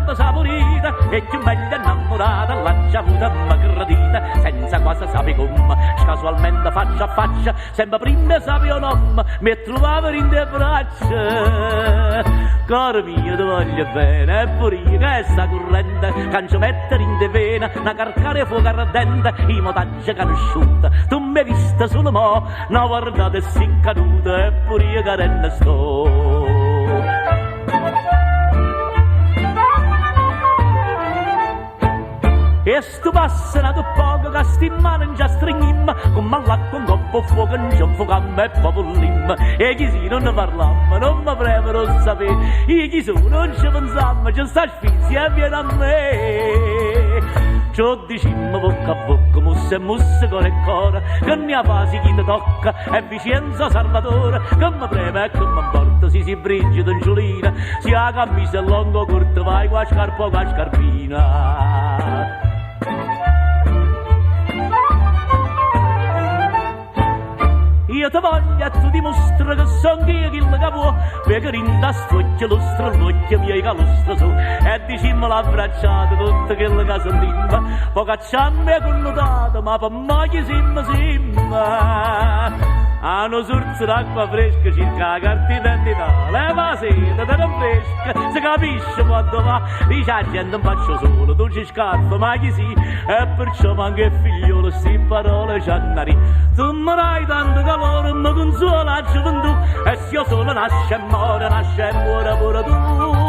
tanto saporita e più meglio innamorata l'ha già avuta ma gradita senza quasi sapere come casualmente faccia a faccia sempre prima sapio nome mi trovavo in te braccia caro mio ti voglio bene e pure io che sta corrente cancio mettere in te vena una carcare fuoco ardente i motaggi conosciuta tu mi hai vista solo mo una guardata e si caduta e pure io che renne sto e sto passano poco che sti in mano in già stringimma come all'acqua un coppo fuoco in già fuocamma e popollimma e chi si non ne parlamma non mi premero sapere e chi sono non ci pensamma c'è sta sfizia e viene a me ciò dicimmo bocca a bocca musse e musse core e core che ne ha fasi chi ti tocca e Vicenza Salvatore che mi preme e che mi porta si Brigida in Giulina si ha camisa lungo corto vai qua scarpa qua scarpina io ti voglio e tu dimostri che son io chi che può perché rinda sfoggia l'ostro l'occhio miei che l'ostro su e dicimmo l'abbracciato tutto quello che sentimmo poi cacciammo e connotato ma per mai simma hanno sorso d'acqua fresca circa la carta d'identità leva seta te non fresca si capisce quando va dice la gente non faccio solo tu ci scarpa ma chi sì e perciò manca il figliolo sti parole c'annari tu mi dai tanto calore mi consola la gioventù e se io solo nasce e muore pure tu